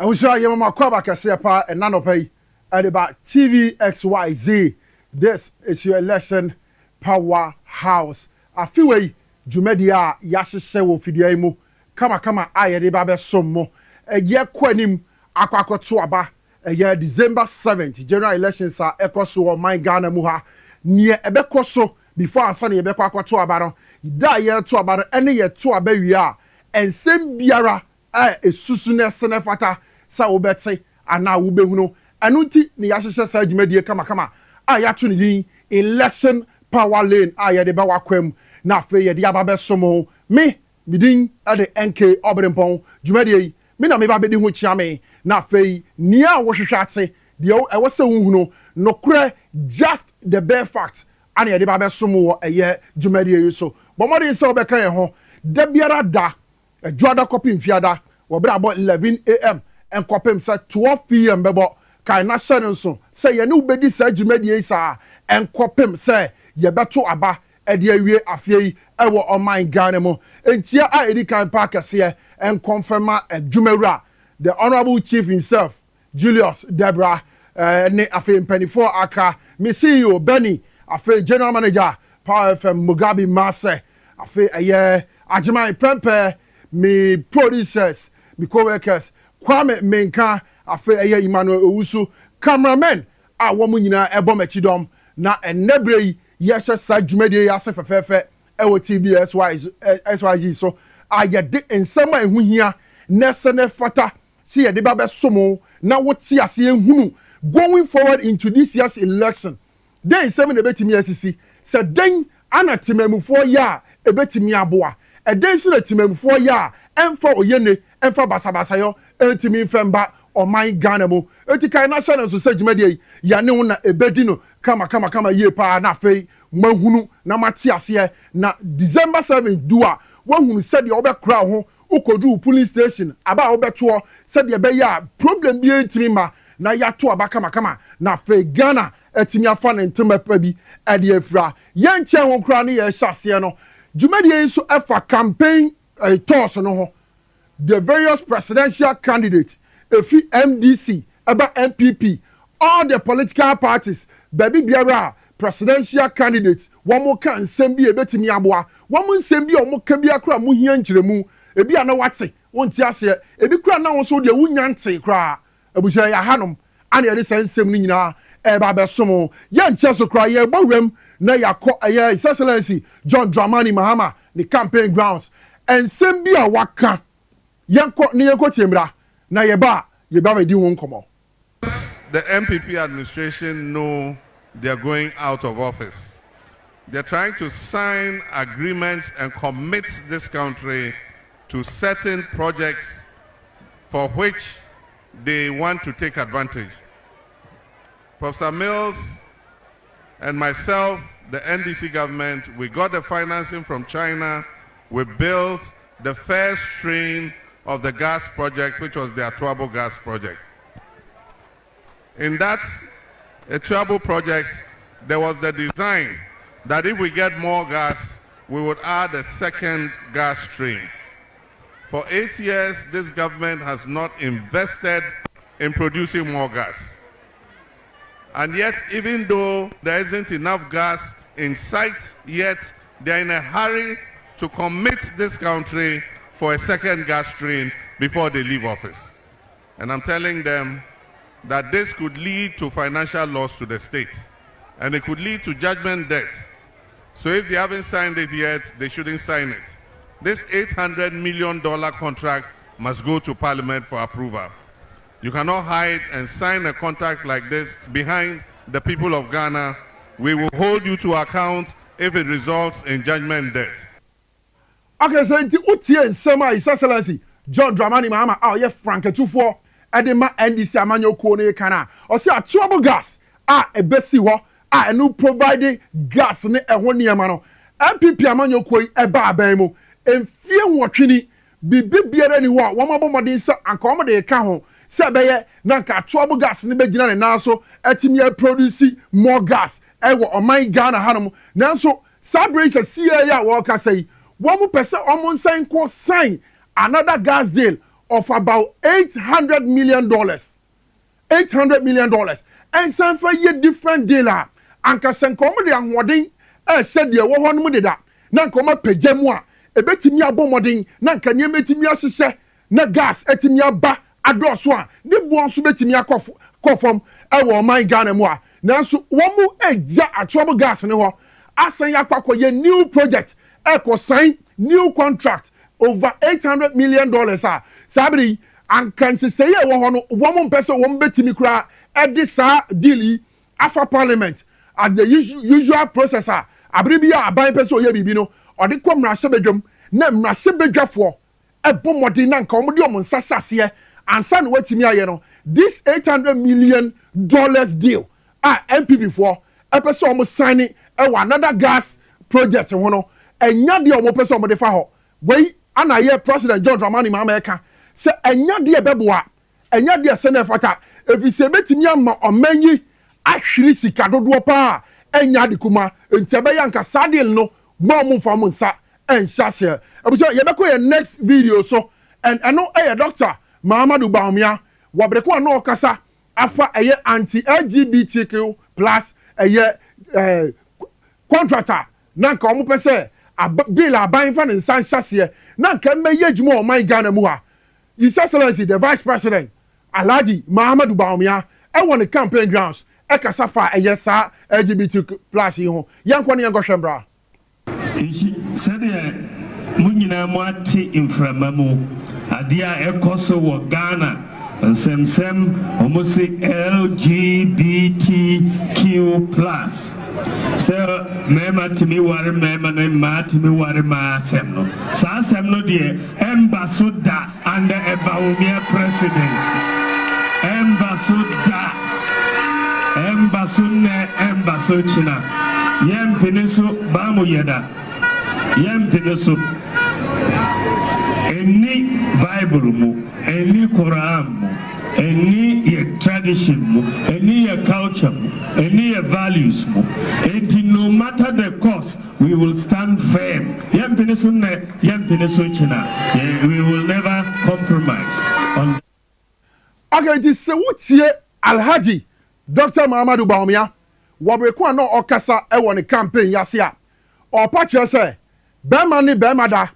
was sure you mama kwaba kase pa and none of pay at about TVXYZ. This is your election powerhouse. A few way Jumedia Yashe wo fidiamu. Kama aye de babe sommo. A year kwanim akwako tuaba. A year December 7th general elections are ekoso my Ghana muha near ebekoso before ansani ebekwa tuaba no. Da year tuaba any year tuaba we are and same biara esusune senefata sa wobete ana wobehunu anuti ni yahye sa adwumadie kama ayato ni din election Powerlane ayede ba wakwam na afa yede ababe somo me midin ade NK Obrempong dwumadie me na me ba bedi ho chiame na afa nia wo hwehwe ate de e wo se hunhunu nokre just the bare fact ana yede ba be somo eye dwumadie so bomode se obeka ye ho da biara da adwada copy mfiada wo bra about 11 am and kopem say 12 pm bebo kai na hyene nso say ye ne ubedi sa dwumadie sa and kopem say ye beto aba e de awie afie e wo online Ghana mo entia a edi kan park se and confirm adwumawura the honorable chief himself Julius Debra ne afie mpanifo aka me CEO Benny afie general manager Power FM Mugabe Mase afie Ajimai Prempe me producers me co-workers Kwame Menka afe Emmanuel Owusu cameramen a wo mu nyina ebo machidom na enebre yehye sa dwumade yase fefefe ewo TBS SYZ so ayede ensema ehuhia nesene fata si yede ba besomo na woti ase ehunu going forward into this year's election then seven ebetimi asisi se den anatemamufo ya ebetimi aboa eden so na timamufo ya emfa oyene emfa basabasa yo entimi femba oman Ghana mo etikai na channel so segimade ya ne na ebedino kama ye pa na fei mahunu na mate ase na December 7 dua wahunu said ye obekra ho ukodu police station aba obeto said ye be ya problem bi entimi ma na yato aba kama na fei Ghana etimi afa na ntema pa bi ade afra ye nche ho kra ne ye hyase no dwumade so efa campaign toss no ho the various presidential candidates efi MDC aba MPP all the political parties baby biara presidential candidates womo kan nsem bi ebetimi aboa womo nsem bi omo ka bi akra mu hia nkyeremu ebi ana wate wonti ase ebi kra na won so de wunya nte kra abuja ya hanom ana yede san nsem ni nyina eba besomo ye nche so kra ye bowrem na yakọ His Excellency John Dramani Mahama the campaign grounds ensem bi a waka yanko ne yanko tiemra na ye ba be di ho nkomo. The MPP administration know they are going out of office. They're trying to sign agreements and commit this country to certain projects for which they want to take advantage. Professor Mills and myself, the NDC government, we got the financing from China. We built the first train of the gas project, which was the Atuabo gas project. In that Atuabo project, there was the design that if we get more gas, we would add a second gas train. For 8 years, this government has not invested in producing more gas. And yet, even though there isn't enough gas in sight yet, they're in a hurry to commit this country for a second gas train before they leave office. And I'm telling them that this could lead to financial loss to the state, and it could lead to judgment debt. So if they haven't signed it yet, they shouldn't sign it. This $800 million contract must go to Parliament for approval. You cannot hide and sign a contract like this behind the people of Ghana. We will hold you to account if it results in judgment debt. Okay, so inti utie nsema His Excellency John Dramani Mahama a ye franketufo edema NDC amanyo ko ne kana o se Atuabo gas a ebesi ho a enu provide gas ne eho niema no MPP amanyo ko eba aban mu emfie nwotwini bibibiere ni ho a wo mabomodin se anka wo de ka ho se beye na nka Atuabo gas ne begina ne naso etimi produce more gas ewo oman Ghana hanom nanso sabrace CA ya wo ka sei one person almost sign another gas deal of about $800 million. $800 million. And some for ye different dealer. Anka senkomo de anwodin said ye wo hono de da. Na nkoma pejemu a ebetimi abomodin na nka niam etimi asese na gas etimi aba adoso a ne buon so betimi akofom e wo man Ghana mu a nanso wo mu eja atobo gas ne ho asan yakwakoye new project e sign new contract over $800 million a sabri anka nseseye wo hono wo mu mpese wo betimi kura e de sa deal afa parliament as the usual processor abribia aban pese oye bibi no odi ko mrahye bedwam na mrahye bedwafo e bomodi na nka omodi omonsa hyase ansa no watimi aye no this $800 million deal MPP for e pese omo sign e another gas project ho no enya de omo pese omo de fa ho wey ana ye president John Dramani Mahama eka se enya de beboa enya de senefata efise betimi ama omanyi ahwiri sika dodo pa enya de kuma ntebe yanka sadil no mo mfa mo nsa enhyase abuso ye beko ye next video so and ano doctor Mahamadou Bawumia wabreko no okasa afa anti LGBTQ+ contractor nanka omo pese bill aban fa nsa hyase nanka meye djuma o man Ghana mu ha His Excellency the Vice President Alhaji Mahamadou Bawumia won the campaign grounds ekasafa sa LGBTQ+ yi ho yankwa ne yango hwembra sede munyina mo ate inframamu adia ekoso wo Ghana nsem omosi LGBTQ+ so mema timi ware mema no ma timi ware ma asem no sa asem no de embassador under a Bawumia presidency embassador embasunne embasochina yempinisu bamu yeda yempinisu any Bible mu any Quran mu any tradition mu any culture mu any values mu and no matter the cost we will stand firm yempinisu ne yempinisochina we will never compromise on okay this wutie Alhaji Dr. Mahamadou Bawumia wabreko no okasa e won campaign yase a opa kire se bema ni bema da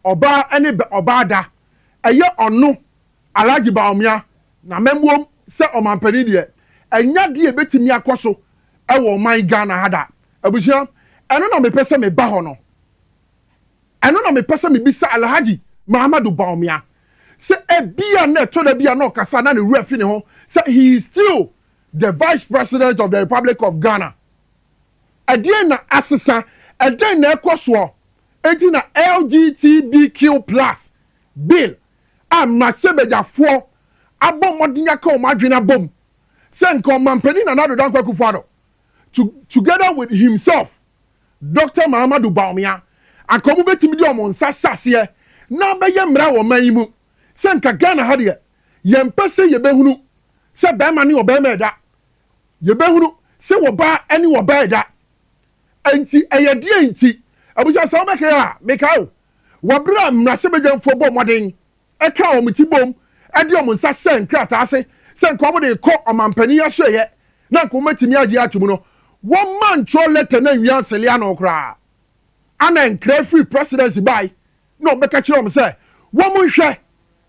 oba ene oba da eye onu Alhaji Bawumia na memuom se omampani de enya de e betimi akoso e wo man Ghana hada abusia eno na me pese me ba ho no eno na me pese me bisa Alhaji Mahamadou Bawumia se e bia na to da bia na okasa na ne ruafi ne ho se he is still the Vice President of the Republic of Ghana. Again na asesa, again na ekoso. Enti na LGBTQ+ bill. Masebeja fo abom modinya ka o madwena bom. Se nko mampani na nado dan kwaku fado. Together with himself, Dr. Mahamadou Bawumia, akomu betimi di omo nsa hyase na beye mra wo manimu. Se nka Ghana ha de yempese yebehunu se bema ni obema da yebehunu se woba ani woba da enti eyede enti abuja sa obeke a mekao wabra mrase bedwamfo bom moden eka omiti bom ade om nsa se nkrata ase se nko de ko omampani ahweye na nko matimi age atumu no one man tro letter na nwi ansele ana okra ana nkra free presidency by no beka kire om se wo mu hwe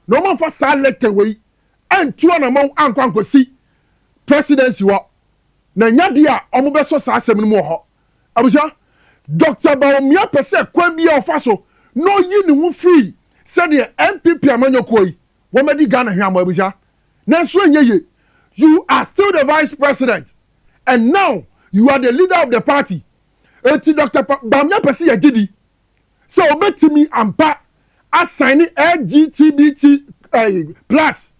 no man fa sa letter we antu na mo ankwankosi presidency wo na nyade a omo beso sa asem no mo ho abuja Dr. Bawumia pese kwa bia ofaso no yi ne hu free said the MPP amanyokoi wo medi Ghana hwamo abuja na so enye you are still the vice president and now you are the leader of the party eti Dr. Bawumia pese ya gidi so obetimi ampa assign LGBT plus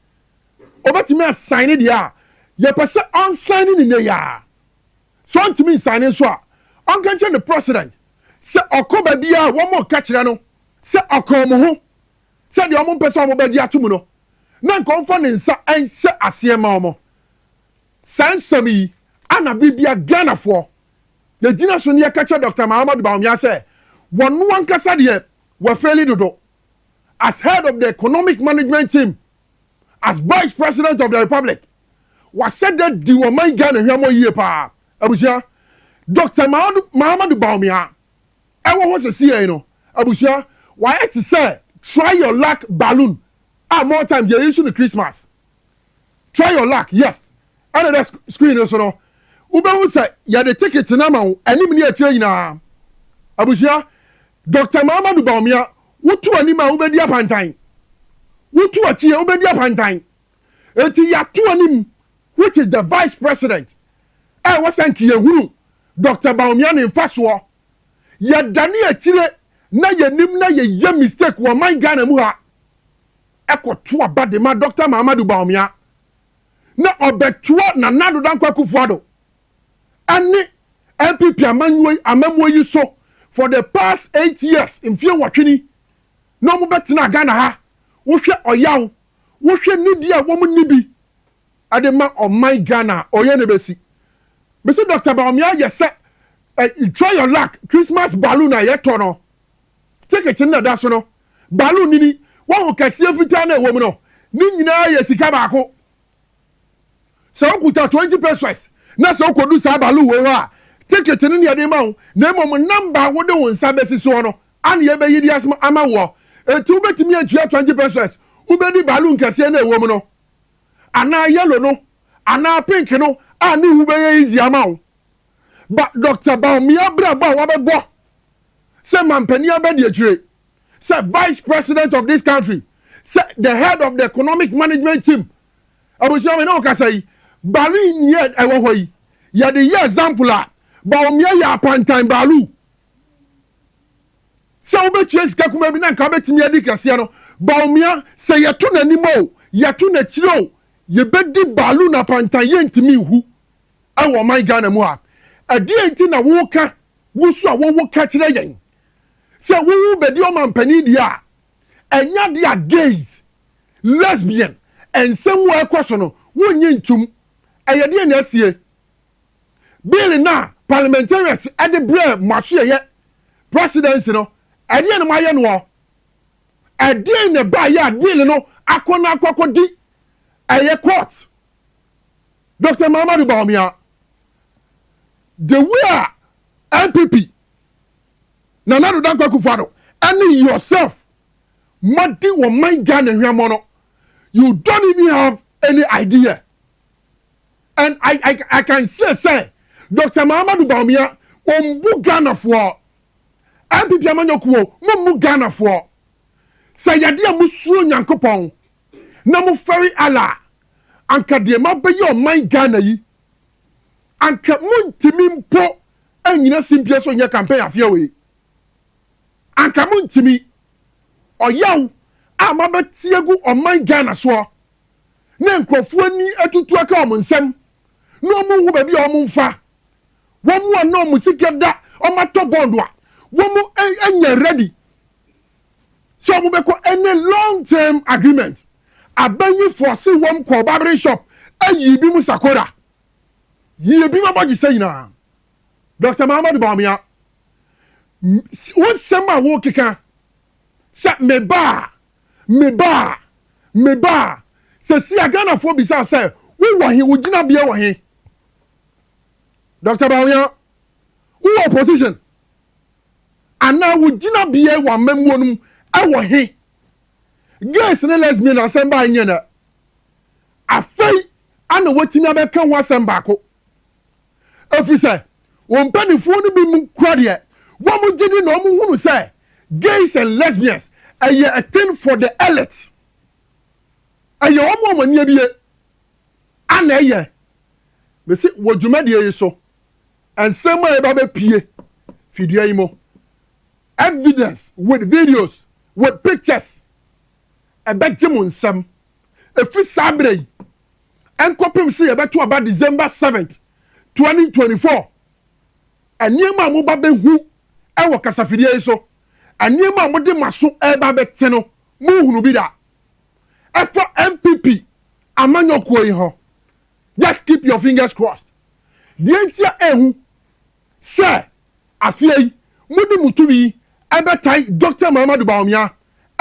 obetimi assign dia ye pese on signing in ya so ntimi signing so a on kan the president se okoba bia wo mo ka kire no se okomo ho se de omo pese omo bagi atomu no na nko mfa ne nsa ense ase ma omo sansami ana bibia Ghana fo ye gina so ne ka kire Dr. Mahamadou Bawumia se wonu ankasa de wa feli dodo as head of the economic management team, as vice president of the republic, was said that the woman Ghana hwemo yie pa. Abusia, Dr. Mahamadou Bawumia, ewo was a CA no. Abusia, why to say try your luck balloon. More times you use the Christmas. Try your luck, yes. And the screen also no. Ube who say ya the ticket na ma ani mini atire nyina. Abusia, Dr. Mahamadou Bawumia, wutu anima ubedi apantan. Wutu achie ubedi apantan. Eti ya tu anim, which is the vice president. Wasanki yehunu Dr. Bawumia ne mfaso. Ya dani achire na yenim na ye mistake wo man Ghana mu ha. Ekoto abade ma Dr. Mahamadou Bawumia. Na obetuo na nado dankwa kufuado. Ani MPP amamwo yi so for the past 8 years in fie watwini. No mo betina Ghana ha. Wo hwe oyaw, wo hwe nidi a wo mo nibi. Ade ma o man Ghana oye ne besi. Mr. Dr. Bawumia yes try your luck Christmas balloon a yeto no. Ticket na da so no. Balloon nini wo kase fita na ewo mu no. Ni nyina ye sika baako. So okuta 20 pesos. Na so kodu sa balloon wo ha. Ticket ni ye de ma wo. Na mo number wo de won sa besi so no. An ye be yidi asma ama wo. Etu betimi atua 20 pesos. Ubedi balloon kase na ewo mu no. Ana yellow no. Ana pink no. Ani hu be easy ama wo. But Dr. Bawumia braba wa be bo. Say mampani abedi atire. Say vice president of this country. Say the head of the economic management team. Abusia we no ka say balloon ye ewo hoyi. Ya de ye example a Bawumia ya pantan balu. Say obetua sika kuma bi na nka betimi adi kase no. Bawumia say yeto nanimo, yeto na chiro, ye bedi balu na pantan ye ntimi hu. Ewo man Ghana mu a. Adi enti na wo ka, wo so a wo ka kire yen. Say wo bedi o mampani dia. Enya dia gays, lesbian, and somewhere question no, wo nyi ntum. Eye dia na asie. Bill na parliamentarians at the bre maso ye presidency no. Ade na maye no. Ade na ba ya bill no akona akokodi. Eye court. Dr. Mahamadou Bawumia. The way MPP Nana Dankwa Akufo-Addo and yourself Madi or my Ghana hwemo, you don't even have any idea. And I can say Dr. Mahamadou Bawumia ombu Ghana for MPP amanyokuo mo Ghana for say yade amusuo Nyankopɔn na mo feri ala anka de ma be your my Ghana yi anka muntimi mpo anyina simpie so nya campaign afia we anka muntimi oyaw amabetiegu oman Ghana so na nkrofo ani atutu aka omnsem no omu ba bi omumfa womu ana musike da omato bondo a womu anya ready so omu beko any long term agreement abanyi force wom ko barber shop ayi bi mu sakora ye bi mabodi sayina Dr. Mahamadou Bawumia won sema wo keka sa meba se si Ghana fo bi sa say we wo he wo gina bia wo he Dr. Bawumia wo opposition ana wo gina bia wo mamuonum e wo he guys ne lesbian assemble anya na afei ana wotimi abeka ho assemble ako officer won panifo no bi mu kwade wo mu gidi na wo hunu say gays and lesbians a thing for the elite aye omo amania bie ana eye me se wo dwumade yi so ensem a ba be pie fidua yi mo evidence with videos with pictures ebegem nsem efi sabre enkopim se yebeto about December 7th 2024 aniema mo ba be hu e wo kasafidie yi so aniema mo de maso e ba be te no mo hunu bi da efo MPP amanyoko yi ho just keep your fingers crossed the entia ehu se afie yi mo de mutubi e be tai Dr. Mahamadou Bawumia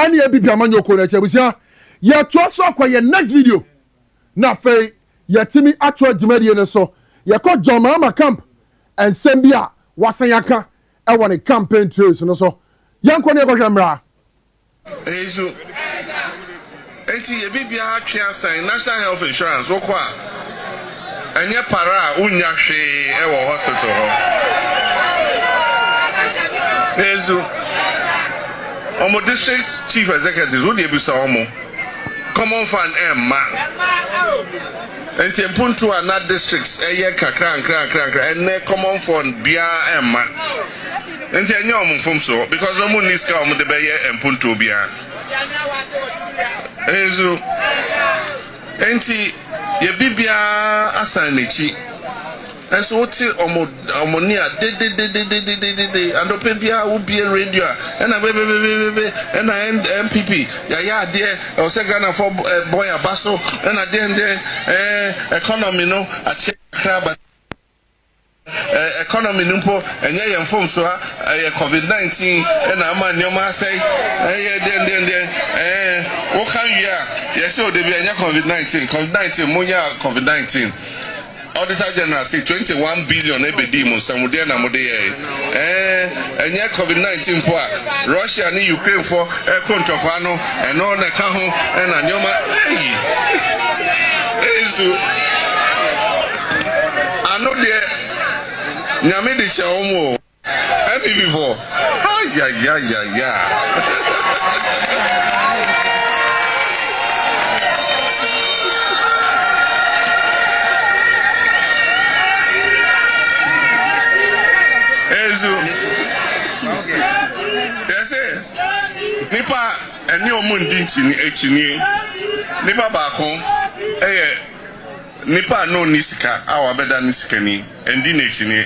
ɛne yɛ bibi amanyɔko na kyɛbusia yɛtoa so akɔ yɛ next video na afei yɛtumi ato adwumadie no so yɛkɔ John Mahama camp nsɛm bi a wasan yaka ɛwɔ ne campaign trails no so yɛnkɔ ne yɛkɔhwɛ mmra Ezu enti yebi bia atwe asan national health insurance wokɔ a enye para a unya hwe ɛwɔ hospital ho Ezu omo district chief executives wo de ebisa omo common fund emma enti mpuntu a na districts eye kakra ene common fund bia emma enti enye omo mfom so because omo niska omo de beye mpuntu bia Ezu enti ye bibia asan nechi enso oti omoni a de andope bia wo bia radio na be na MPP ya de o se Ghana for boy abaso na de economy no a check crab economy numpo enye yem form so COVID-19 na ama nyoma say wo kan wi yes o de bi enye COVID-19 munya COVID-19 Auditor General say 21 billion ebedi mo samude na mode enye COVID-19 po a Russia ni Ukraine for kontokwa no eno na ka ho na nyoma ezu ano de nyame de che omo every before ya ezu yes nipa eni omo ndi echini nipa ba ko nipa no nisika awa beda nisika ni endi na echini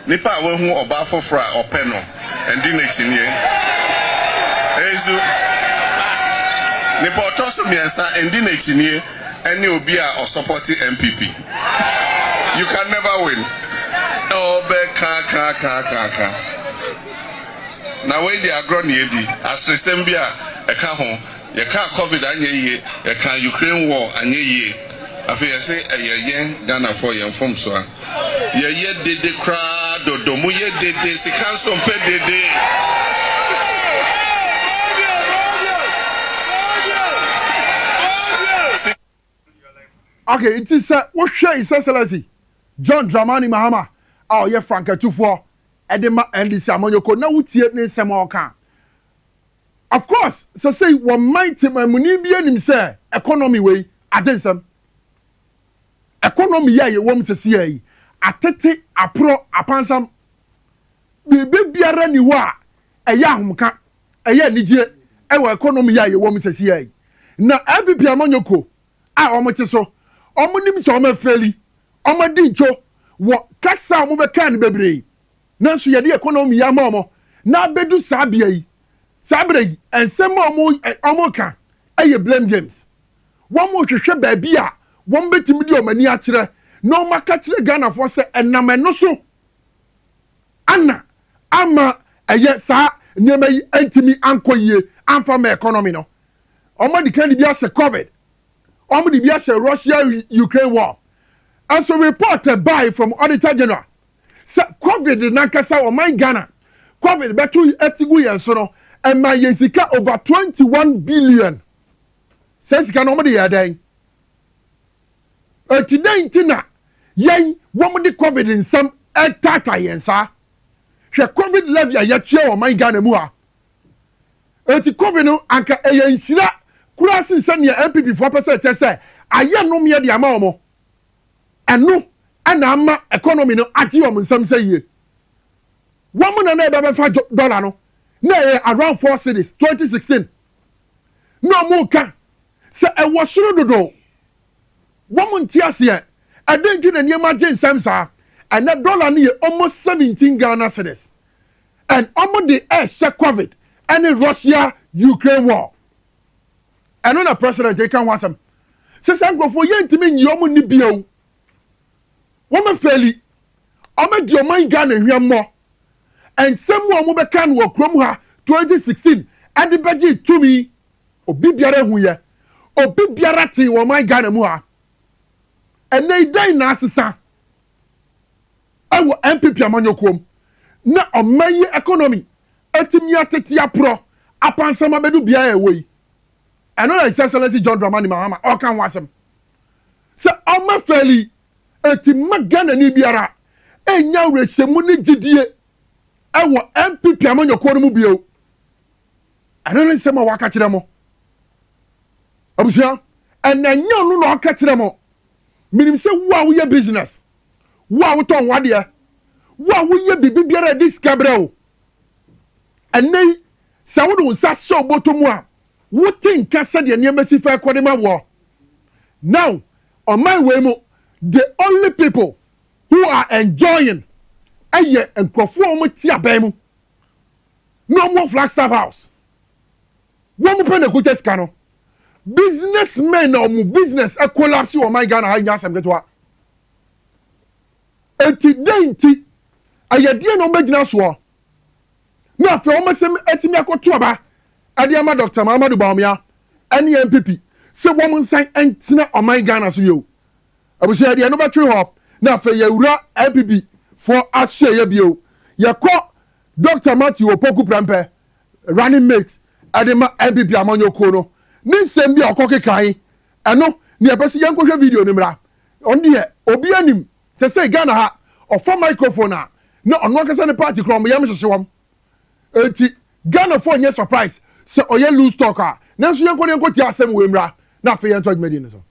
nipa we hu oba fofra openo endi na echini ezu nipa otoso miensa endi na echini eni obi a o support MPP you can never win obe ka na we dey agro na edi asresem bia eka ho ye ka COVID anye ye ye ka Ukraine war anye ye afi ye say ye Ghana for ye form so ye dede kra dodo mu ye dede sika so mpe dede okay it is what share is excellency John Dramani Mahama a ye Frankatufo edema ndc amanyoko na wutie ne nsem oka of course so say one mighty mamuni bi anim say economy way adensem economy ya ye wom sese yi atete apro apansam bebe biara ni wa eya ahomka eya nigye ewa economy ya ye wom sese yi na APP amanyoko a omote so omonim so omafeli omadincho wo kasa omobeka ne bebre nanso ye de economy ya maomo na bedu sabia yi sabre ensem omoka eye blame games won mo hwehwe ba bia won betimi di omani akire no maka kire Ghana for se enam eno so ana ama eye sa niema yi antimi ankoyie amfa ma economy no omadi kan di bia se COVID omadi bia se Russia Ukraine war as a report by from Auditor General say COVID nankasa o man Ghana COVID betu etigu yenso no and my yesika over 21 billion says can omadi yadan 19 na yen womadi COVID in some etata yensa hwe COVID level ya tue o man Ghana mu a eti COVID no anka eyenshira kura sinsa ne MPP 4% say aye no me de ama omo eno ana ama economy no ati o nsam say ye woman na ebe fa dollar no na around 4 cities 2016 no mo ka se e wo soro dodo woman ti ase adanti na niema je nsam sa and that dollar no almost 17 Ghana cedis and almost the se COVID and Russia Ukraine war and on a president they can want some se sango for yentimi nyomo ni bio woman fairly ome di oman Ghana hwemmo and some wo mo beka no krom ha 2016 ade beji tumi obi biara hu ye obi biara ti wo man Ghana mu ha ene dan na asesa ewo MPP amanyokom na omayi economy etimi atete apro apansama bedu bia ewe eno na Excellency John Dramani Mahama o kan wasem se oma feli etima Ghana ni biara enya wreshemu ni gidie ewo MPP amanyokom mu bio eno ne sema waka kire mo abusia enanya no na waka kire mo minim se wo ye business wo ton wade wo ye bibi biara dis cabrel enai sa wo do nsa show botomu a wo tinka se de niamasi fa kwade ma wo now on my way mo the only people who are enjoying aye enkrofo mo ti aban mu no more Flagstaff House wo mo pene kuta ska no businessmen or mu business a collapse o my Ghana ha nya asem getwa eti denti ayedie no magina so na after o masem etimi akoto aba ade ama Dr. Mamadou Bawumia ene MPP se wo mo nsan entina o my Ghana so yo abusia ade no betwe ho na after yewura MPP for asye ye bio yakọ Dr. Matthew Opoku Prempeh running mate ade ma MPP amanyoko no ni nsem bia okokekan eno ne ebesi yankohwe video ni mra on de obi anim se Ghana ha ofa microphone a na ono akasa ne party krom yam hyehyewam enti Ghana for nye surprise se oye loose talk a na so yanko ti asem we mra na fe yanto admedi ne so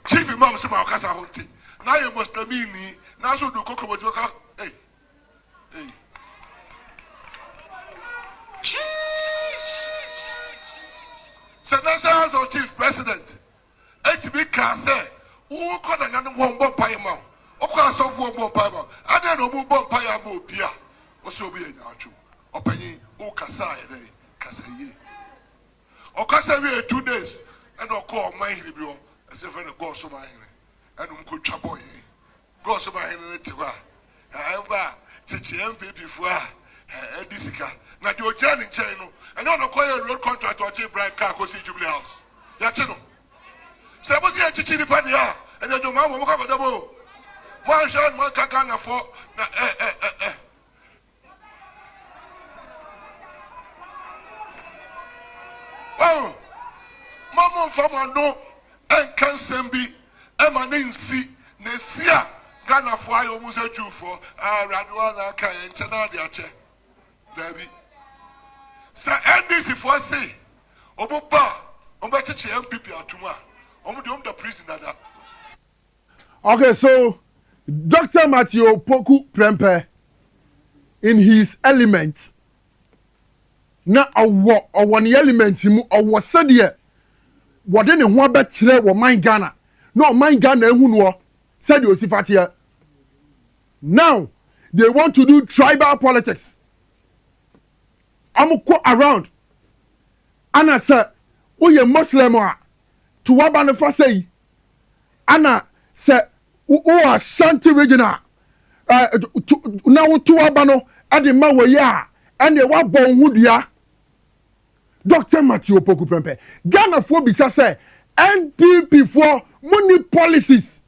chief imam se ma akasa ho ti na ye muslimini na so do kokobo joka hey National House of Chief President, HB can say, who could have one bomb pie mouth? Of course, of one bomb pie mouth. I don't know bomb pie mouth, Pia, or so be in Archu, or Penny, who Kasai, Kasay. Or Kasay 2 days, and I'll call my review as if I go so my and could chapoy. Go so my hand in the however, Chichi MPP for Edisica. Now you're journey channel. And don't acquire a road contract or cheap bribe car go see Jubilee House. Yachino. So I was here to Chili Pania, and then your mama will cover the bow. One shot, one cacana for. Oh, Mamma from no, and can send be Emanency, Nessia, Ghana for I almost a Jew for Radwana Kay and Chanadiache. Debbie. Sir NDC for say, Oboba, Obachi MPP Atuma, the prison that. Okay, so Dr. Matthew Opoku Prempeh in his element. Na awo one element mu awo said what then ho abetre wo man Ghana. No man Ghana ehunu wo said Osifatia. Now they want to do tribal politics. I'm go around. Anna say, "Oh, you Muslim ah? To what banner say? Anna say, oh, Ashanti regional. Now to what banner? At the Mawaya and the what born wood ya." Dr. Matthew Opoku Prempeh. Ghana for bisa say NPP for money policies.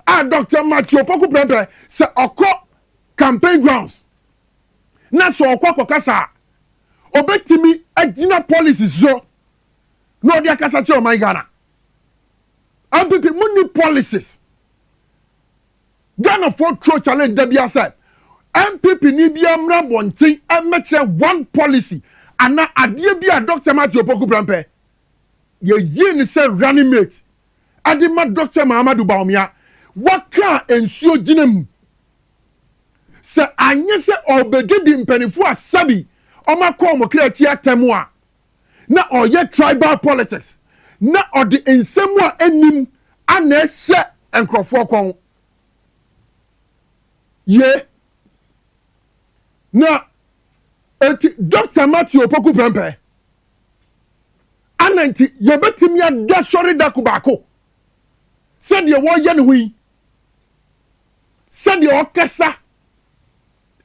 Dr. Matthew Opoku Prempeh say oko campaign grounds. Na so okwa kasa obetimi agina policies so no dia kasa che o man Ghana MPP money policies Ghana for throw challenge da bia say MPP ni bia mra bontin e metre one policy ana ade bia Dr. Matthew Opoku Prempeh ye yin say running mate adima Dr. Mamadou Bawumia waka ensuo ginam se anye se obegedi mpanifo asabi omakọ mo kreachi atemu a na oye tribal politics na odi ensemu a enim ana ehye enkrofo kon ye na eti Dr. Matthew Opoku Prempeh ananti yebetimi ada sori da kubako se de wo ye ne hui se de okesa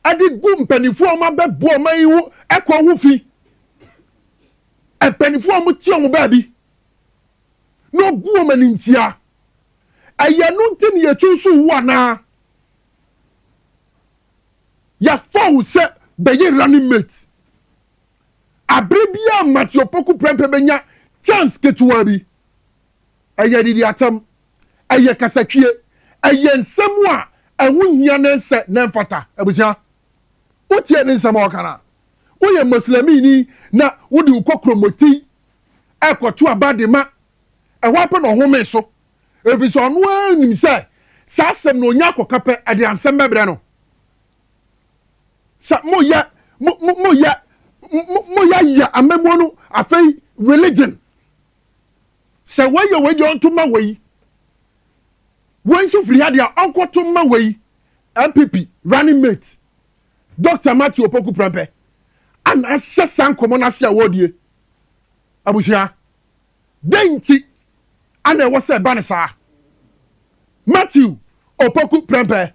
ade gu mpanifo a mabɛbo ɔman yi ho ɛkɔ ho fi mpanifo a motie ɔmo baabi na ogu ɔmo ni ntia ɛyɛ no nti ne yɛtu so wo anaa yɛfa wo sɛ bɛyɛ running mate abere bia Matthew Opoku Prempeh benya chance ketewa bi ɛyɛ didi atam ɛyɛ kasatwie ɛyɛ nsɛm a ɛho hia ne nsɛ ne mfata abusia wotie ne nsɛm a ɔkana woyɛ muslimini na wode wo kokromoti ɛkɔto abadema ɛhɔ apɛ na ɔhome so ɛfiri sɛ ɔno anim sɛ saa asɛm na onya akɔka pɛ ɛde ansɛm bɛbrɛ no sa moyɛ amamuo no afei religion sɛ wɔyɛ wɔyi ɔntoma wɔyi wɔn nso firi ha deɛ ɔnkɔtoma wɔyi MPP running mate Dr. Matthew Opoku Prempeh and ahyɛ saa nkɔmɔ n'ase a wɔdie abusua den nti ana ɛwɔ sɛ ɛba ne saa Matthew Opoku Prempeh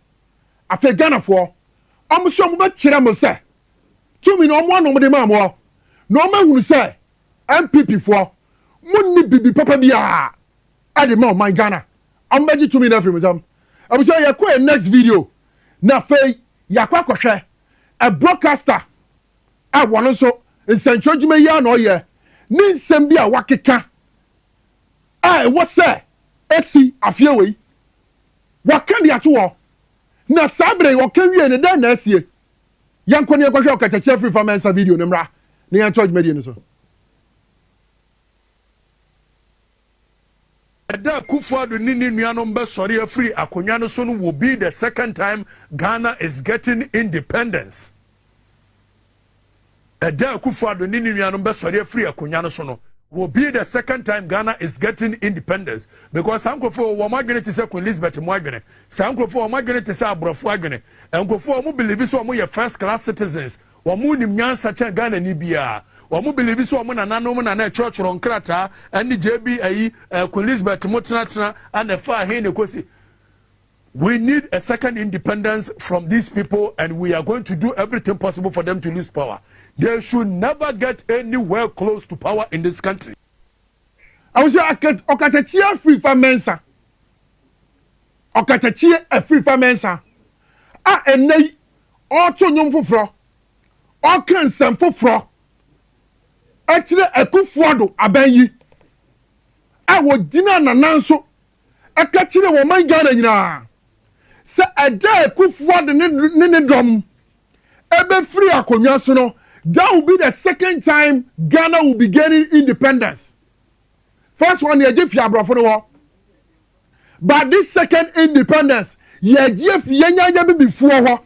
afei Ghanafoɔ ɔmo so ɔmo bɛkyerɛ mo sɛ tumi na ɔmo anɔm de ma mo na ɔmo ahunu sɛ MPP foɔ mo ni bibi papa bia ɛde ma ɔman Ghana ɔmo bɛgye tumi na afiri mo nsam abusua yɛkɔ yɛ next video na afei yɛakɔ akɔhwɛ a broadcaster a wɔn nso nsɛnkyerɛ dwuma yi a na ɔyɛ ne nsɛm bi a wakeka a ɛwɔ sɛ esi afie wei waka de ato wɔ na saa bere wɔka wie ne dɛn na asie yɛnkɔ ne yɛkɔhwɛ ɔkatakyia firi fa mensa video ne mmra ne yɛnto dwumadie no so Eda Kufuor ni nuanom be sori afiri akonwa no so no will be the second time Ghana is getting independence. Eda Kufuor ni nuanom be sori afiri akonwa no so no will be the second time Ghana is getting independence because sankrofo wo madwene te se Queen Elizabeth mo adwene sankrofo wo madwene te se abrofo adwene enkrofo mo believe so mo ye first class citizens wo mo nim nyansa che Ghana ni bia wo mo believe so mo nananom na church ron krata ani JB ayi Queen Elizabeth mo tena and fa he ne kosi. We need a second independence from these people and we are going to do everything possible for them to lose power. They should never get anywhere close to power in this country. I was okatachia free for mensa. Okatachia a free for mensa. And they auto nyom foforo. O kan sem foforo. Actually a Kufuor abenyi. I would dinner nananso. A kachire wo man Ghana nyina. Se ada Kufuor ne dom. Ebe free akonwa so no. That will be the second time Ghana will be gaining independence. First one, but this second independence, yenya before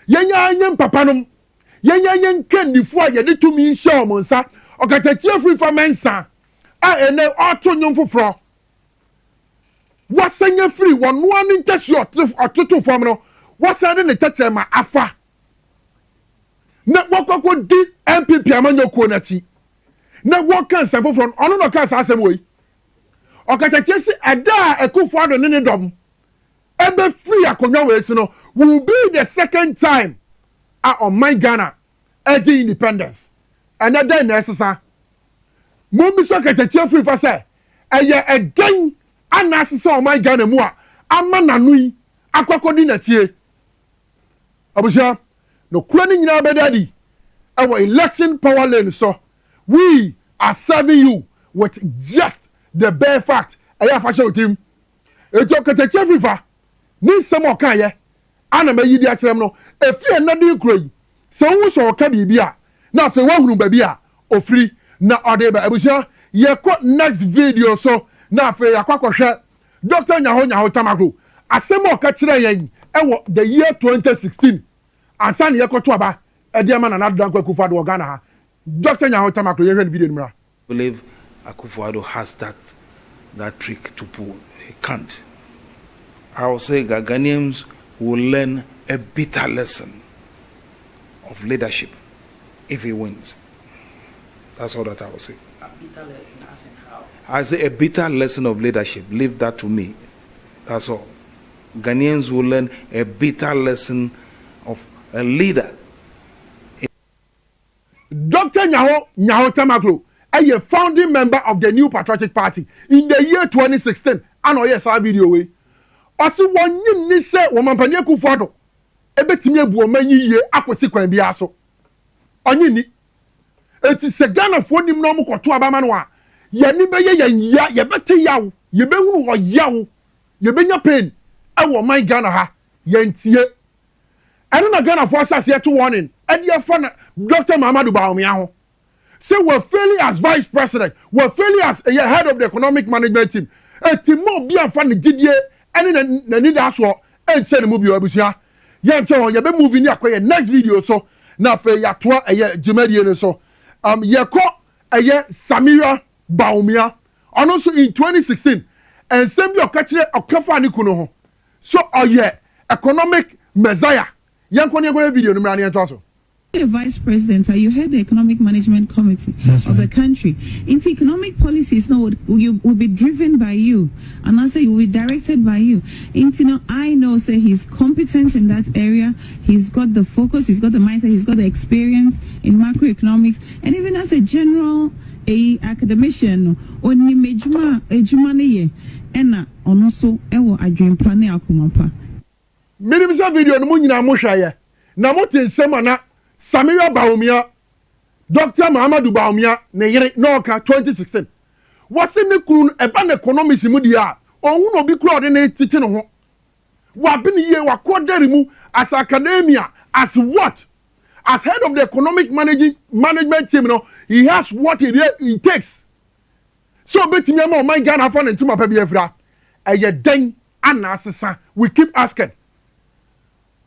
yenya papanum, yenya ken before yedi to me show monsa, or get a free for mensa, and then auto nyom for. What's saying free one in test your or two formula? What's saying the touch my afa? Na wakoko di MPP amanyo ko nachi na wokan safo from ono no kan asem we okatache si ada Kufuor ne dom ebe free akonwa we si no will be the second time on my Ghana edi independence and then na esesa mo mi so okatache free fa say eye eden anasesa on my Ghana mu a ama nanui akokodi na chie abusha no kura nyina bedadi our election Powerlane so we are serving you with just the bare fact aya fa show team eto katache fifa ni nsem okan ye ana mayidi a kyerem no efi enade kura se wo so oka bibia na fe wahunu ba bia ofiri na ode ba abusia ye ko next video so na fe yakwakohwe Dr. Nyaho Tamaklo asem oka kyere yen ewo the year 2016 ansan ye koto aba ediama na nadan kwa Kufuor Ghana ha Dr. Nyaho Tamaklo ye hwe video nimra. I believe Kufuor has that trick to pull. He can't. I will say Ghanaians will learn a bitter lesson of leadership if he wins. That's all that I will say. A bitter lesson as in how? I say a bitter lesson of leadership. Leave that to me. That's all. Ghanaians will learn a bitter lesson of a leader. Dr. Nyaho Tamaklo, a founding member of the New Patriotic Party in the year 2016. I know yes, I video way. Also, one you say, woman Paniaku Fado, a bit me a many year, aquasiquan biaso. Only it is a gun of one normal to Abamanwa. Yanibe ya better yaw, ye be who yaw, ye be your pain. I want my gun ha, yentie. I don't know Ghana for us here to warning. And your fun, Dr. Mamadou Baomiaho. Say we're failing as vice president, we're failing as a head of the economic management team. A team more be a funny Didier, and in the need as well, and send a movie Abusia. Yan Chow, you be moving your next video so now for ya twa a year Jumedian so. Ye caught a year Samira Baumia, and also in 2016, and send your catcher of Kafani Kuno. So, economic messiah. Young video also. A vice president, you head the economic management committee of the country. Into economic policies now will be driven by you, and also it will be directed by you. Into I know say he's competent in that area. He's got the focus, he's got the mindset, he's got the experience in macroeconomics, and even as a general academician on ni mejuma ejumane ena onoso ewo adwempane akomapa. Minimum video no nyina mo hwaye na motin semana Samira Baumia Dr. Mamadou Baumia ne yere noka 2016 wase ne kunu eba na economics mu dia ohun no bi kura ode na titi ne ho wa bi ne ye wa kodari mu as academia as what as head of the economic management team no he has what it takes so betimi am o man Ghana for ne ntuma pa bi afra eye den anasesa we keep asking.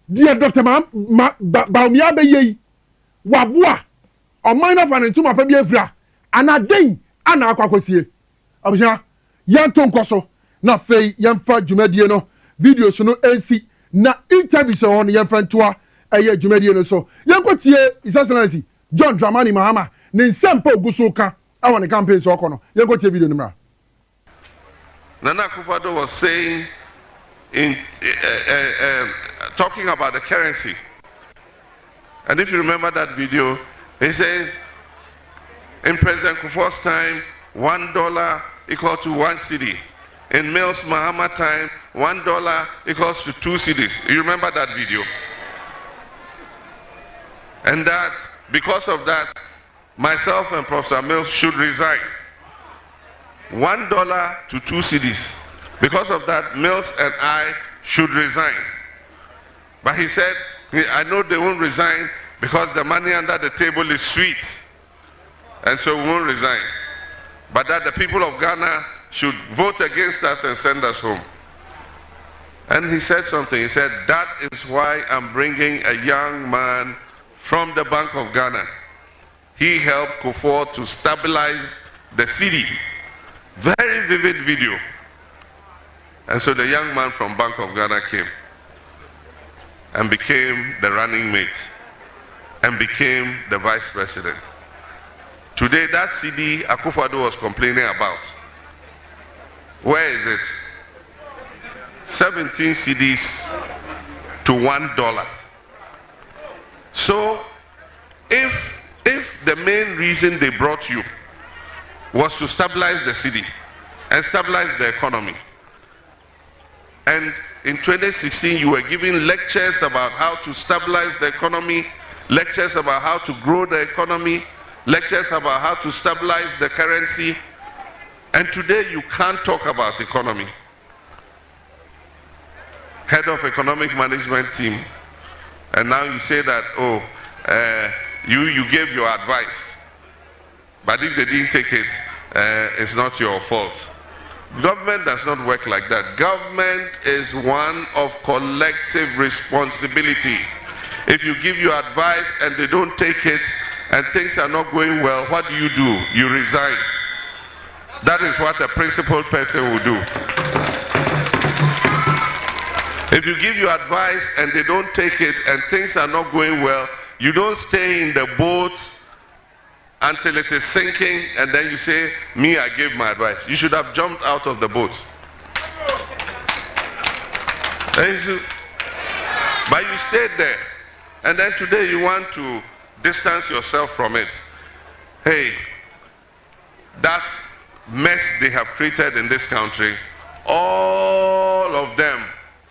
Dear Dr. Baumia Beye, Wabua, or minor fan into my pabia, and a ding, and a quacosie. Obja, Yan Tonkoso, na fay, yan fa Jumediano, video so no NC, na interviews on yan fan tour, a year Jumediano so. Yan Cotier is excellency, John Dramani Mahama, Nin Sampo Gusuka, I want a campaign so okono. Yan Cotier video number. Nana Akufo-Addo was saying, talking about the currency, and if you remember that video, he says in President Kufuor's time $1 equal to 1 cedi. In Mills Mahama time $1 equals to 2 cedis. You remember that video? And that because of that, myself and Professor Mills should resign. $1 to 2 cedis. Because of that, Mills and I should resign. But he said, I know they won't resign because the money under the table is sweet. And so we won't resign. But that the people of Ghana should vote against us and send us home. And he said something. He said, that is why I'm bringing a young man from the Bank of Ghana. He helped Kufuor to stabilize the city. Very vivid video. And so the young man from Bank of Ghana came and became the running mate and became the vice president. Today, that CD Akufo-Addo was complaining about, where is it? 17 CDs to $1. So, if the main reason they brought you was to stabilize the city and stabilize the economy, and in 2016 you were giving lectures about how to stabilize the economy, lectures about how to grow the economy, lectures about how to stabilize the currency, and today you can't talk about economy. Head of economic management team, and now you say that, oh, you gave your advice, but if they didn't take it, it's not your fault. Government does not work like that. Government is one of collective responsibility. If you give your advice and they don't take it and things are not going well, what do? You resign. That is what a principled person will do. If you give your advice and they don't take it and things are not going well, you don't stay in the boat until it is sinking and then you say, me, I gave my advice. You should have jumped out of the boat. But you stayed there. And then today you want to distance yourself from it. Hey, that mess they have created in this country, all of them,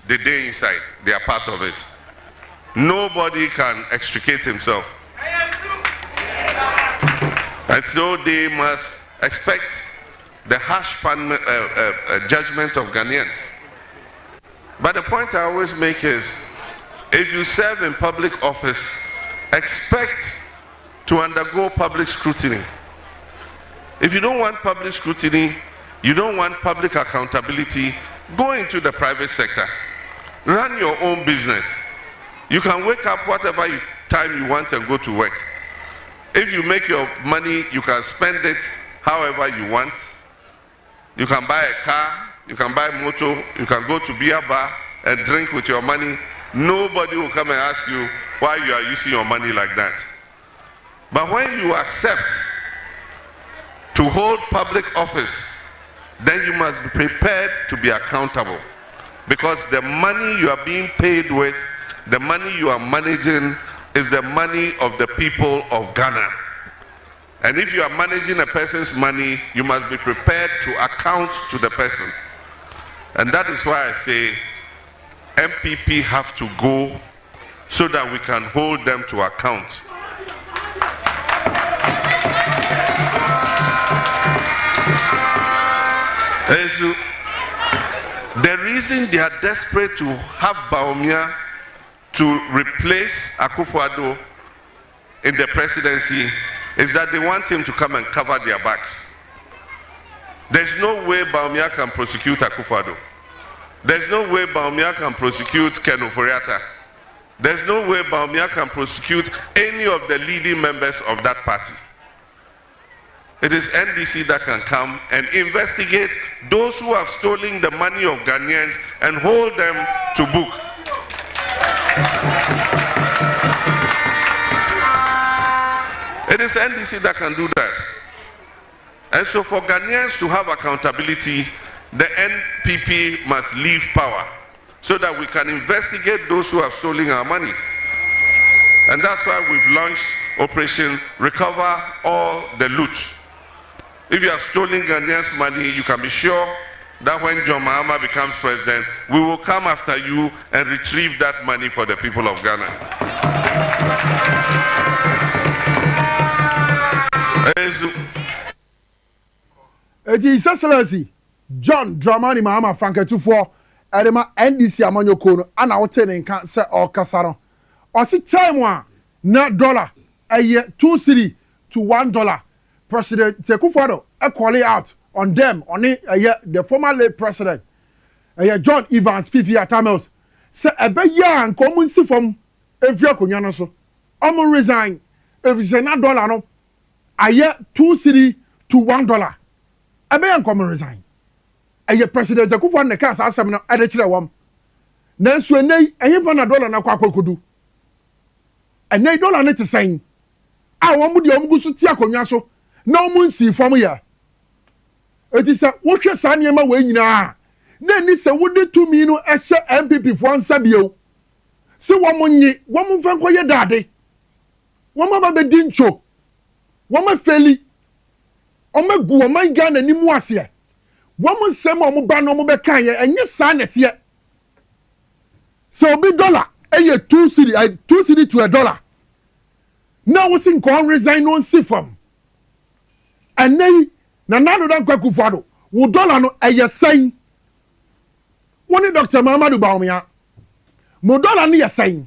the day inside, they are part of it. Nobody can extricate himself. And so they must expect the harsh judgment of Ghanaians. But the point I always make is, if you serve in public office, expect to undergo public scrutiny. If you don't want public scrutiny, you don't want public accountability, go into the private sector. Run your own business. You can wake up whatever time you want and go to work. If you make your money, you can spend it however you want. You can buy a car, you can buy a motor, you can go to beer bar and drink with your money. Nobody will come and ask you why you are using your money like that. But when you accept to hold public office, then you must be prepared to be accountable. Because the money you are being paid with, the money you are managing, is the money of the people of Ghana. And if you are managing a person's money, you must be prepared to account to the person. And that is why I say MPP have to go so that we can hold them to account. The reason they are desperate to have Bawumia to replace Akufo-Addo in the presidency is that they want him to come and cover their backs. There's no way Bawumia can prosecute Akufo-Addo. There's no way Bawumia can prosecute Ken Ofori-Atta. There's no way Bawumia can prosecute any of the leading members of that party. It is NDC that can come and investigate those who have stolen the money of Ghanaians and hold them to book. It is NDC that can do that. And so for Ghanaians to have accountability, the NPP must leave power so that we can investigate those who have stolen our money. And that's why we've launched Operation Recover All the Loot. If you have stolen Ghanaians' money, you can be sure that when John Mahama becomes president, we will come after you and retrieve that money for the people of Ghana. His Excellency John Dramani Mahama Franketufo Edema NDC Amanyokono and out in cancer or Casano. Or see time one net dollar a year 2 cedi to $1. President Akufo-Addo equally out on them on it a year the former late president a year John Evans Fifi Atamels say a be young common see from every akunyano so resign if it's not dollar no a year 2 cedi to $1 a be young common resign a year President Akufo-Addo ne kasa asem no ade kire wam nanso enei ehim fa na dollar na kwa kodu enei dollar ne te sen a won de omgusu ti akonwa so na omunsi fam ya etisa wohwe sa niema we nyina na ni se wode tumi no ehye MPP fo ansa bio se womonyi womfa nkoye dade womaba be dincho woma feli omagu oman Ghana ni mu ase wom nsem omoba no omobe kan ye enye sa nete se obi dollar eye 2 cedi to $1 na wo sin kon resign no sifam anei na nado dan Akufo-Addo wo dollar no eyesan woni Dr. Mahamudu Bawumia mo dollar no yesan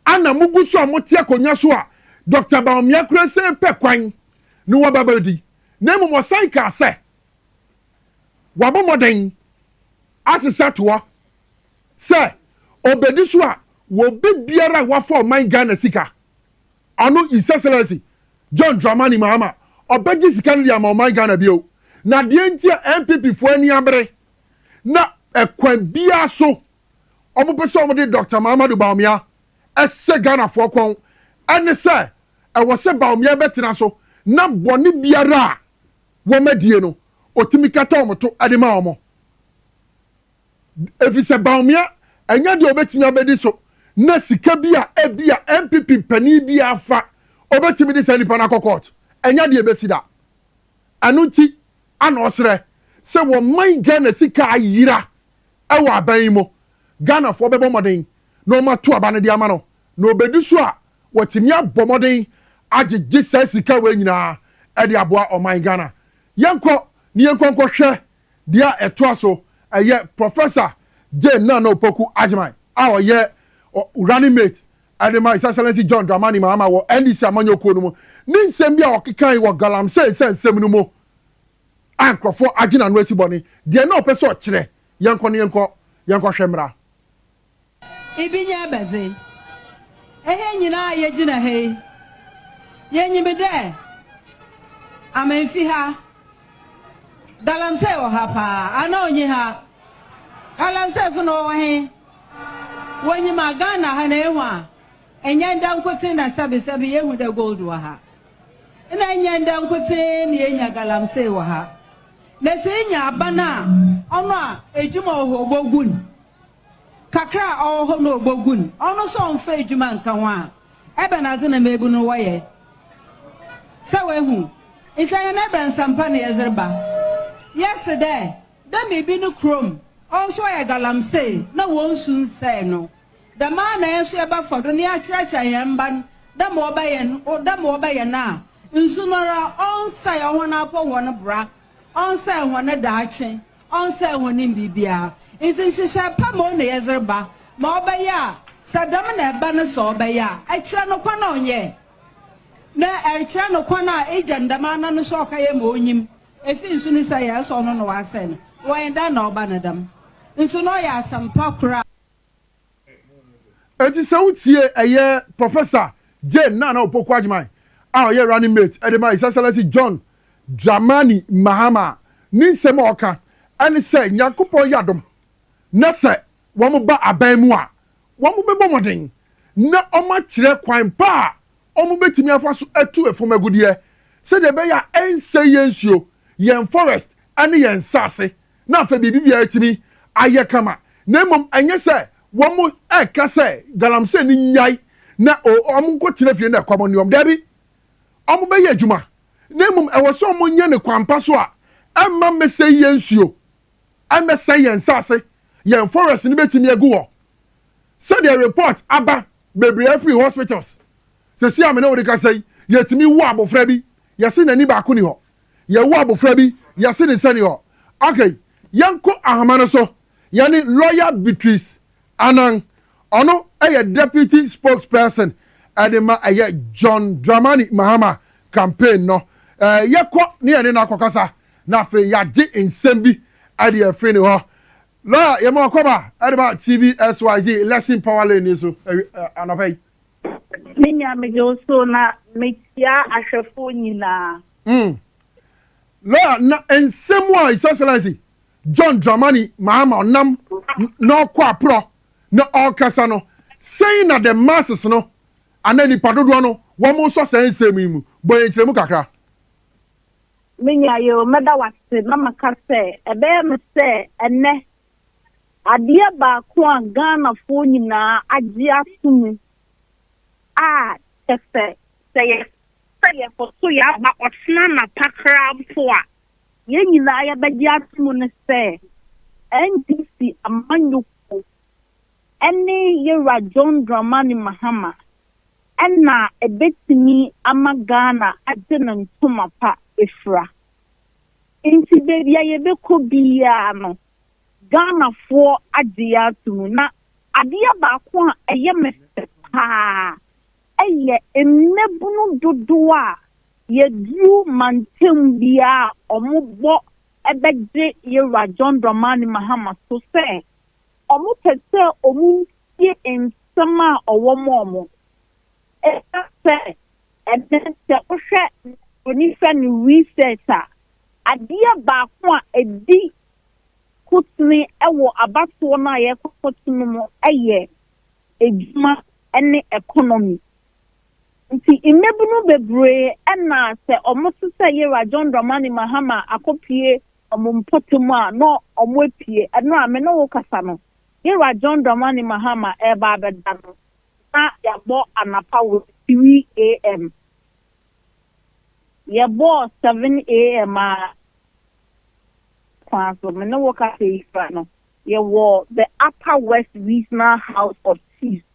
ana muguso amote akonya so a Dr. Bawumia kura se pe kwan ni wo babadi na mo san ka se wabo moden asisa to se obedi so a wo be biara wa for man Ghana sika ano His Excellency John Dramani Mahama obeji sika no ya man Ghana bio na de ntia MPP fo ani abere na ekwan bia so omopese omode Dr. Mahamudu Bawumia ese Ghana fo kon ane se e wo se Bawumia betena so na bone biara wo madie no otimi kata omoto adema omo efise Bawumia enya de obetimi abedi so na sika bi a ebi a MPP pani bi afa obetimi de sani pana court enya de ebesida anu ti ana osre se wo man Ghana sika ayira e wa aban mo Ghana fo bebo moden no ma to aba ne de ama no no obedi so a watimi abomoden agege sika we nyina e de aboa o man Ghana yenko ni yenko hwe dia eto aso eye Professor J Nana Opoku Ajimai a oye running mate Adema His Excellency John Dramani Mahama wo NDC amanyo ko no mu ni nsem bia okekan wo galamsey nsem no mu ankrofo agina no asiboni de na opese o kire yenko hwemra ibinya baze ehe nyina ye gina he yenyime de amenfi ha galamsey o ha pa ana onye ha galamsey fu no wo he wonyi magana ha na ehwa enyanda nkote na sabe yehu da gold wa ha na enyanda nkote ni enya galamsey wa ha na senya abana ono a ejuma ohogbogun kakra oho no ogbogun ono so mfa ejuma nka ho a ebe na ze na mebu no waye sawe hu ifanya na ebe nsampa na yezerba yesterday da me bi no krom also ya galamsey na wonsun say no the man na yeso eba fodo ni akyerɛkyerɛ yɛmba da mo obaye na nsumara on say ho na apɔ won bra on say ho na daakye on say ho ni bibia nsinhyehye pa mo na yezerba ma obaye a sadam na eba no so obaye a akyerɛ no kwa na onye na akyerɛ no kwa na ejandama na no so okaye ma onyim efi nsu ni say ya so no no wa say no wan da na oba na dam nsu no ya asampa kura eti se utie eye Professor J Nana Opoku Ajimai a oye running mate Adema His Excellency John Dramani Mahama ni nsem oka ani se Nyankopon yadom na se wo mo ba aban mu a wo mo be bomoden na o ma kire kwan pa o mo betimi afa so atu efom agudie se de be ya ense yensuo yen forest ani yen sase na fa bibia etimi aye kama na mom enye se womu eka se galamsey ni nyai na omu ko tinafie na kwamoniom dabi omu be ye adwuma na mum ewo so omu nya ne kwampa so a emma mese yensuo amese yensase yen forest ni betimi egu wo so the report aba bebre free hospitals se si amene wo de ka sei yetimi wo abofra bi yese nani ba ko ni ho ye wo abofra bi yese ne sani ho okay yanko ahamano so yani lawyer Beatrice Anang ono deputy spokesperson Adema John Dramani Mahama campaign no yekọ ne ene na akokasa na fe yaje ensembi ade afre ne ho la ye mo akoba Adema TV SYZ election Powerlane so anopai minya mejoso na metia ahwefo nyina la na ensemu a His Excellency John Dramani Mahama onam no kwa pro no okasa no saying that the masses no anani padodo no wo mo so say nsemi mu boye kiremu kakra minya yo meda wase na maka se ebe me se ene ade ba ko a Ghana fo nyina agye asumu a tese se fo so ya ba otena na pakra fo a ye nyina ya bagye asumu ne se NDC amanyo ene yera John Dramani Mahama ena ebetini ama Ghana agena ntoma pa efra inti bebia yebeko biya no Ghana fo adia tumu na adia ba ko a eye mesepa eye emebunu dodo a yedru mantem bia omobo ebegye yera John Dramani Mahama so say omu pese omu ye ensama owomo se se ohwe oni fa ni researcher adia ba ko a edi kutni ewo abato na ye kokotunu mo eye ejuma ene economy nti imebunu bebre na se omu se yera John Dramani Mahama akopie omu mpotomu a no omu epie eno amene wo kasa no yera John Dramani Mahama eba abeda no yɛbɔ anapa wɔ 3 a.m. yɛbɔ 7 a.m. kwan so me ne wo ka sɛ yifa no yɛwɔ the Upper West Regional House of Chiefs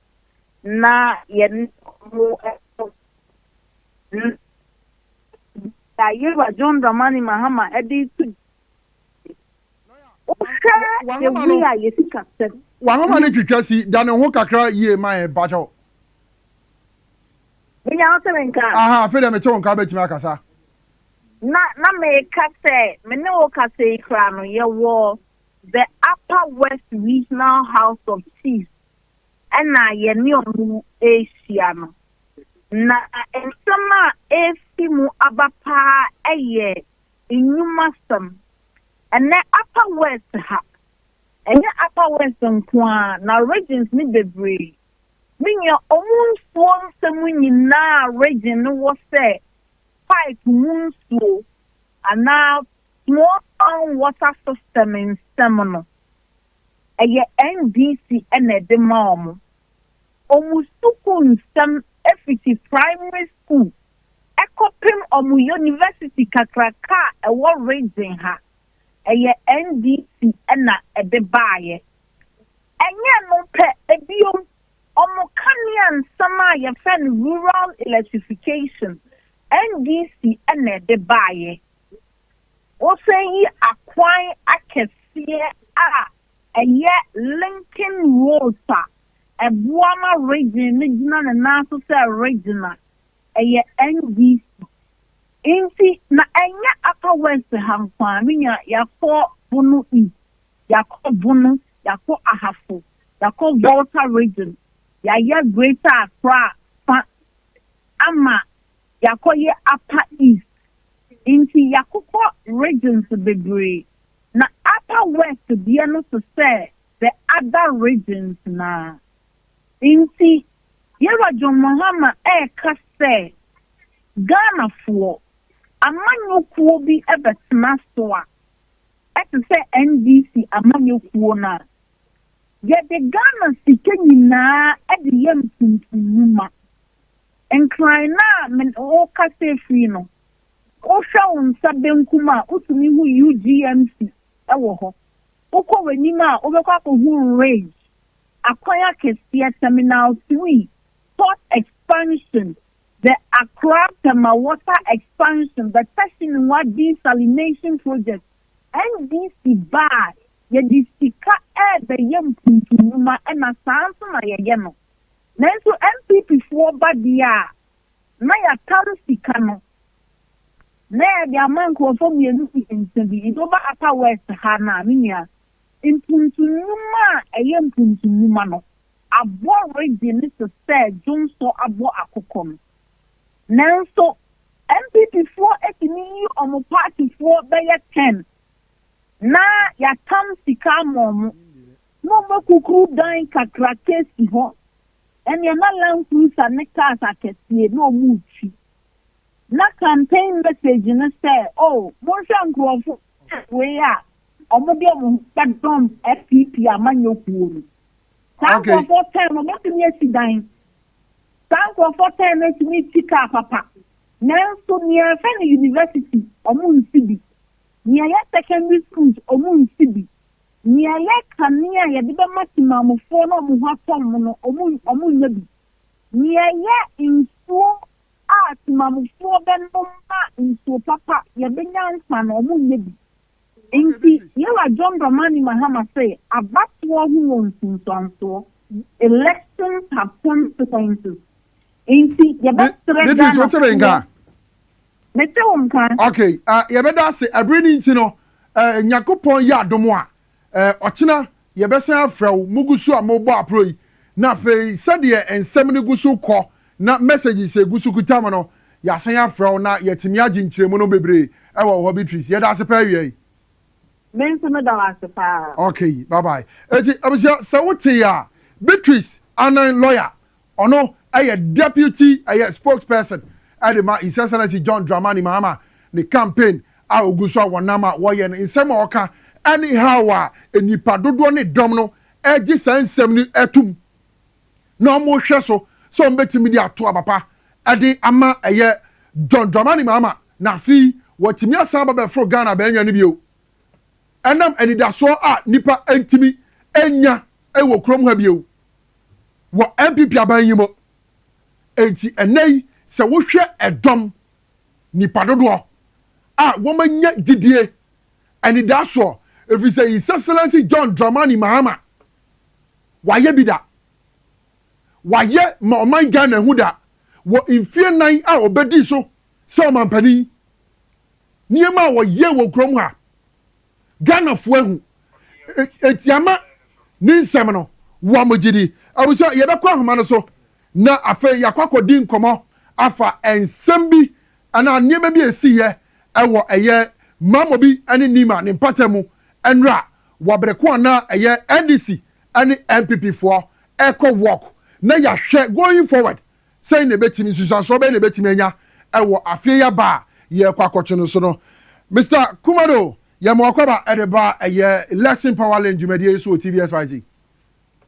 na yɛn mo Yewa John Dramani Mahama edi tu Wangama ne twitwa si da ne ho kakra yie ma e bacho. Binya oterenka. Aha, fe de me che wonka betimi akasa. Na me ka se, me ne wo ka se ikra no ye wo the Upper West Regional House of Chiefs. Ena ye ni omu Asia no. Na ensama efi mu abapa eye inyumasam. Ene Upper West ha. Ene Upper West nkwa na regions ni bebre. Minya omunsuo nsemu nyina region no wo se pipe munsuo ana small water system in Semono. Eye NDC ene de maomo. Omusuku nsem efiti primary school. Ekopim omu university kakraka ewo region ha. Eye NDC ena ede baye. Enye no pe ebiom omu kanian sama ye fen rural electrification. NDC ena ede baye. Oseyi akwan akesiye eye Lincoln Rosa ebuama region ni jina na naso se regional eye NDC. Inti na enya Upper West hankwa minya yako bunu east, yako bunu, yako ahafo, yako Volta region, ya Greater Accra, ama yako ye Upper East. Inti yako regions bebre. Na Upper West biano to say the other regions na. Inti yewa John Mahama kase Ghana for amanyokuo bi ebetena so a ete se NDC amanyokuo na ye de Ghana sike nyina ede yem tuntunuma enkran na men o kase free no o hwa unsa benkuma utumi hu UGMC ewo ho ukọ wenima obekwa ko hu range akwaya kesia terminal 3 port expansion. The Accra Tema Water Expansion, the Testing What Desalination Project, NDC Bar, Yedisika the Yem Puntunuma, and a Sansona Yageno. Nenso MPP for Badia, Naya Tansikano. Naya the Amanko from Yenuki in Sebi, it over Upper West Hana, Minia. In Puntunuma, a Yem Puntunumano. Abo region is to say, John so abo akokom. Nanso MPP for etini omo party for beye 10 na ya tam sika mom no makukuru dan kakra kesi ho ene na lanku sa ne kasa kesie no muchi na campaign message na say oh mo hwa nkrofo we a omo de omo badom FPP amanyokuo okay for 10 mo tumi asidan Sanko for 10 minutes to meet Tika Papa. Nelson near Fanny University, Omun Sibi. Near secondary schools, Omun Sibi. Near Kania, Yadiba Maximum for no Muhatom, Omun Nabi. Near in so art, Mamu for Benoma, in so Papa, Yabinan San, Omun Nabi. Indeed, you are John Dramani Mahama say, about who owns in so elections have consequences. Beatrice, what's the okay, yabeda se abrini nti no nyakopon ya adomo a ochina yebesa afraw mugusu a mobo aproi na fe sade ensem ne gusu kọ na messages egusu kutam no yasan afraw na yetimi agi nkyeremu no bebre e wo Beatrice yeda se pa wie menso me da wase pa okay bye bye eti abusia se wote ya Beatrice anan lawyer ono a deputy a spokesperson Adema His Excellency John Dramani Mahama the campaign a oguso wonama woye no nsem oka anyhow a enipa dodo ne dom no eji sansem ni etum no mo hwe so so mbetimi di ato papa ade ama eye John Dramani Mahama na fi watimi asan ba fro Ghana ba enwa ni bio enam enidaso a nipa entimi enya ewo krom ha bio wo MPP aban yimo enti enai se wo hwe edom nipa dodo a wo manya didie enidaso if you say His Excellency John Dramani Mahama waye bida waye ma oman Ghana hu da wo infie nan a obedi so se omanpani niema wo ye wo krom ha Ghana fo ahu etiama ni nsem no wo amogidi abuso ye be kwa homa no so na afa yakwakodi nkomo afa ensem bi ana niema bi esiye ewo eye mamobi ani nima ne patemu enra wabreko na eye NDC ani MPP for eco work na ya hwe going forward say ne betimi susanso be ne betimi anya ewo afie ya ba ye kwakocho no so no Mr. Kumado ya mwakwaba edeba eye election Powerlane jumedie so TVSYZ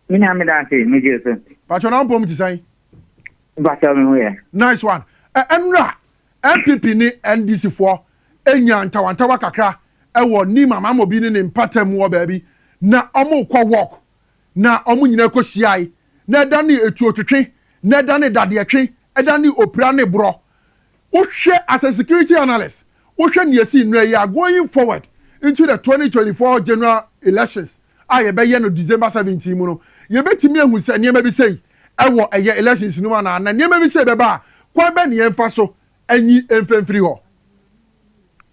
mina medante mejeso pacho na mpom tisai bacha me hoye nice one enra MPP ni NDC for enya ntawantawa kakra ewo ni mama mobi ni mpatam wo baabi na omo kwa work na omo nyina ko hyiai na dane etu otwetwe na dane dadetwe edane opira ne bro uhwe as a security analyst uhwe ne yesi nra ya going forward into the 2024 general elections aye be ye no December 17 mu no ye betimi ahu se niema bi sei ewo eye elections no na niema bi sei be ba kwa be ne emfa so anyi emfemfiri ho.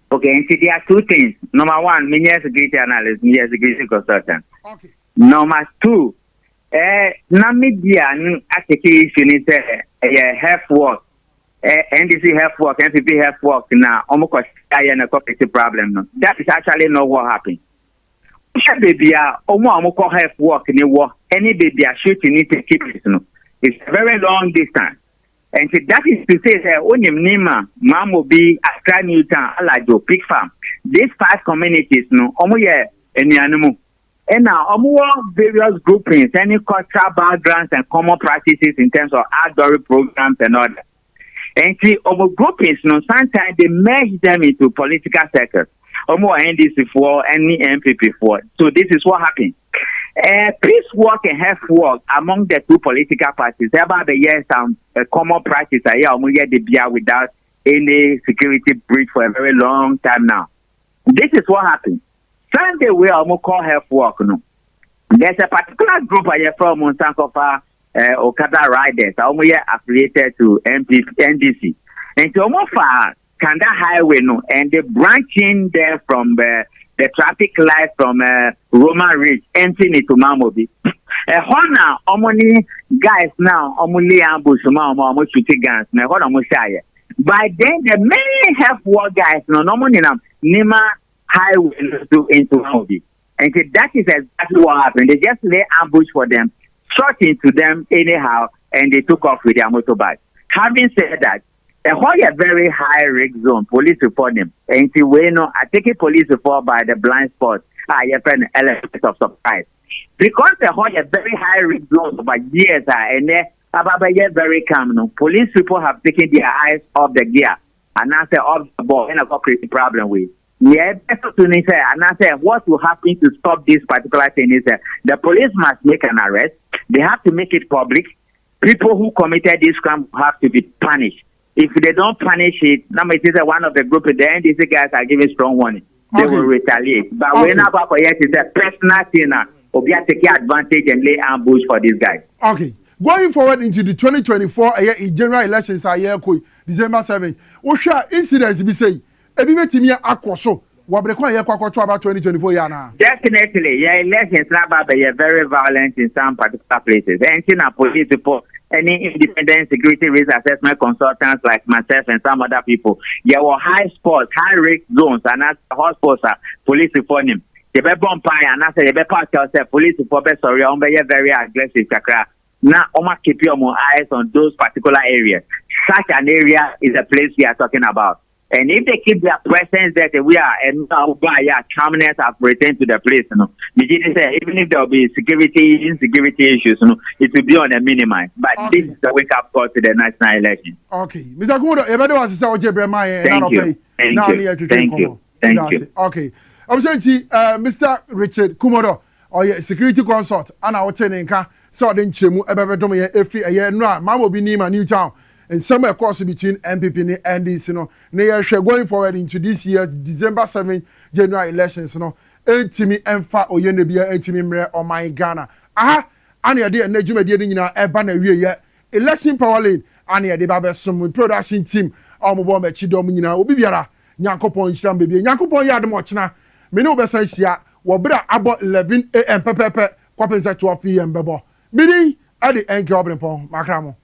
Okay, and see, there are two things. Number one, me as security analyst, me as security consultant. Okay. Number two, na media application is health work, NDC health work, NPP health work. Now, almost a corporate problem. No, that is actually not what happened. Baby, almost health work in the war. Any baby are shooting it to keep it. No, it's a very long distance. And so that is to say that only Nima, Mamobi, Accra Newtown, Alajo, Pig Farm, these 5 communities, no, Omoye, and Yanumu. And now, various groupings, any cultural backgrounds and common practices in terms of outdoor programs and all that. And see, groupings, no, sometimes they merge them into political circles. NDC for any MPP for. So this is what happened. Peace work and health work among the two political parties. About the years, common practice without any security breach for a very long time now. This is what happened. Sunday we almost call health work. No, there's a particular group I from Monsankofa Okada riders. We are affiliated to NDC, and so almost Kanda Highway no, and they branching there from the traffic light from Roman Ridge entering into Mamobi. Hona omoni guys now omuli ambush omo shooting guns na hona mo shaya. By then the main health war guys no normally Nima highway into Mamobi. And so that is exactly what happened. They just lay ambush for them, shot into them anyhow, and they took off with their motorbike. Having said that, a very high risk zone, police report them. And see, we know, I take a police report by the blind spot. I have an element of surprise. Because the whole very high risk zone over years, and they're very calm. No, police people have taken their eyes off the gear and now say off the ball, and I've got crazy problem with. Yeah, better to say, and I say what will happen to stop this particular thing is that the police must make an arrest. They have to make it public. People who committed this crime have to be punished. If they don't punish it, now it is one of the group, the NDC guys are giving strong warning. They will retaliate. But we're not about it is a personal thing now. We are taking advantage and lay ambush for these guys. Okay. Going forward into the 2024 general elections December 7th, what shall incidents be saying? Definitely, yeah, elections are very violent in some particular places. And in police report, any independent security risk assessment consultants like myself and some other people, there were high spots, high risk zones, and as hotspots are police reporting. The bomb pie and after the better police report sorry, very aggressive. Now, keep your eyes on those particular areas. Such an area is a place we are talking about. And if they keep their presence that we are and calmness have returned to the place, you know. Even if there will be insecurity issues, you know, it will be on a minimum. But this is the wake up call to the national election. Okay. Mr. Kumodo, everybody wants to say Thank you. Okay. I'm saying Mr. Richard Kumodo, or security consult, and our tenenka, so then Chemu, Ebedomi, Efi, a year, no, Mamma be Nima, Newtown. And somewhere across between MPP and this, you know, they are going forward into this year's December 7 general elections, you know, Timi Emfa or Yenebia, Timi Mre or my Ghana. Aha, and your dear Nejuma Dina, Ebana, yet election Powerlane, and your debaba some production team, Almobombe Chidomina, Obibiara, Yankopon Sham baby, Yankopon Yadamochna, Mino Bessia, Wabra about 11 a.m. Pepe, Quapens at 12 p.m. Bebo. Meaning at the end, Obrempong, Macramo.